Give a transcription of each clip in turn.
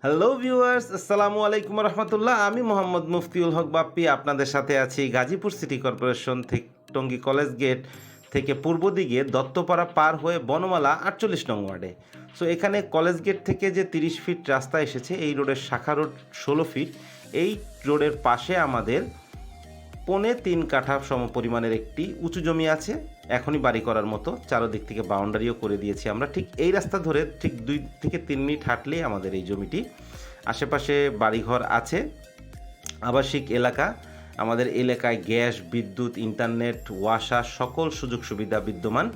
Hello viewers, আসসালামু আলাইকুম রহমতুল্লাহ। আমি মোহাম্মদ মুফতিউল হক বাপ্পি আপনাদের সাথে আছি গাজীপুর সিটি কর্পোরেশন থেকে টঙ্গী কলেজ গেট থেকে পূর্ব দিকে দত্তপাড়া পার হয়ে বনমালা 48 নং ওয়ার্ডে। সো এখানে কলেজ গেট থেকে যে 30 ফিট রাস্তা এসেছে, এই রোডের শাখা রোড 16 ফিট। এই রোডের পাশে আমাদের 3.25 কাঠা সম পরিমাণের একটি উঁচু জমি আছে, এখনই বাড়ি করার মতো। চারোদিক থেকে বাউন্ডারিও করে দিয়েছি আমরা। ঠিক এই রাস্তা ধরে ঠিক 2 থেকে 3 মিনিট হাঁটলেই আমাদের এই জমিটি। আশেপাশে বাড়িঘর আছে, আবাসিক এলাকা। আমাদের এলাকায় গ্যাস, বিদ্যুৎ, ইন্টারনেট, ওয়াসা সকল সুযোগ সুবিধা বিদ্যমান।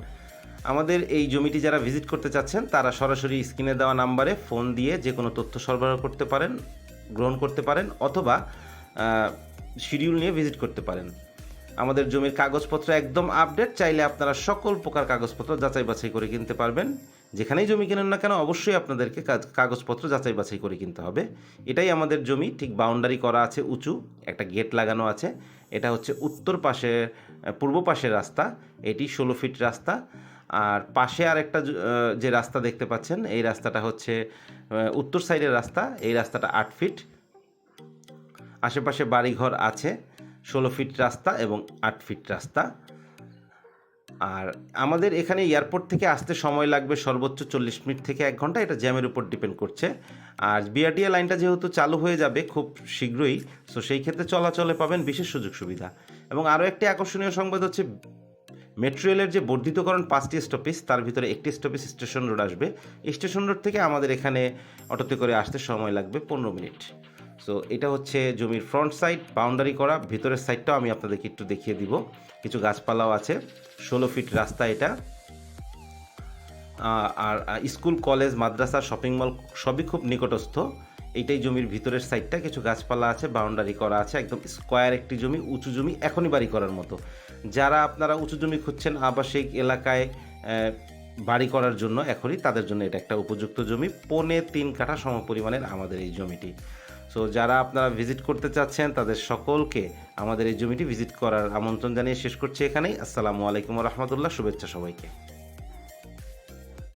আমাদের এই জমিটি যারা ভিজিট করতে চাচ্ছেন তারা সরাসরি স্ক্রিনে দেওয়া নাম্বারে ফোন দিয়ে যে কোনো তথ্য সরবরাহ করতে পারেন, গ্রহণ করতে পারেন, অথবা শিডিউল নিয়ে ভিজিট করতে পারেন। আমাদের জমির কাগজপত্র একদম আপডেট। চাইলে আপনারা সকল প্রকার কাগজপত্র যাচাই বাছাই করে কিনতে পারবেন। যেখানেই জমি কিনেন না কেন অবশ্যই আপনাদেরকে কাগজপত্র যাচাই বাছাই করে কিনতে হবে। এটাই আমাদের জমি। ঠিক বাউন্ডারি করা আছে, উঁচু একটা গেট লাগানো আছে। এটা হচ্ছে উত্তর পাশে, পূর্ব পাশের রাস্তা। এটি 16 ফিট রাস্তা। আর পাশে আরেকটা যে রাস্তা দেখতে পাচ্ছেন, এই রাস্তাটা হচ্ছে উত্তর সাইডের রাস্তা। এই রাস্তাটা 8 ফিট। আশেপাশে বাড়িঘর আছে। 16 ফিট রাস্তা এবং 8 ফিট রাস্তা। আর আমাদের এখানে এয়ারপোর্ট থেকে আসতে সময় লাগবে সর্বোচ্চ 40 মিনিট থেকে 1 ঘন্টা। এটা জ্যামের উপর ডিপেন্ড করছে। আর বিআরটিএ লাইনটা যেহেতু চালু হয়ে যাবে খুব শীঘ্রই, সো সেই ক্ষেত্রে চলাচলে পাবেন বিশেষ সুযোগ সুবিধা। এবং আরও একটি আকর্ষণীয় সংবাদ হচ্ছে, মেট্রো রেলের যে বর্ধিতকরণ 5টি স্টপেজ, তার ভিতরে একটি স্টপেজ স্টেশন রোড আসবে। স্টেশন রোড থেকে আমাদের এখানে অটোতে করে আসতে সময় লাগবে 15 মিনিট। সো এটা হচ্ছে জমির ফ্রন্ট সাইড, বাউন্ডারি করা। ভিতরের সাইডটাও আমি আপনাদেরকে একটু দেখিয়ে দিব। কিছু গাছপালাও আছে। 16 ফিট রাস্তা এটা। আর স্কুল, কলেজ, মাদ্রাসা, শপিং মল সবই খুব নিকটস্থ। এইটাই জমির ভিতরের সাইডটা। কিছু গাছপালা আছে, বাউন্ডারি করা আছে। একদম স্কোয়ার একটি জমি, উঁচু জমি, এখনই বাড়ি করার মতো। যারা আপনারা উঁচু জমি খুঁজছেন আবাসিক এলাকায় বাড়ি করার জন্য এখনই, তাদের জন্য এটা একটা উপযুক্ত জমি। 3.25 কাঠা সম পরিমাণের আমাদের এই জমিটি। সো যারা আপনারা ভিজিট করতে চাচ্ছেন তাদের সকলকে আমাদের এই জমিটি ভিজিট করার আমন্ত্রণ জানিয়ে শেষ করছি এখানেই। আসসালামু আলাইকুম রহমতুল্লাহ। শুভেচ্ছা সবাইকে।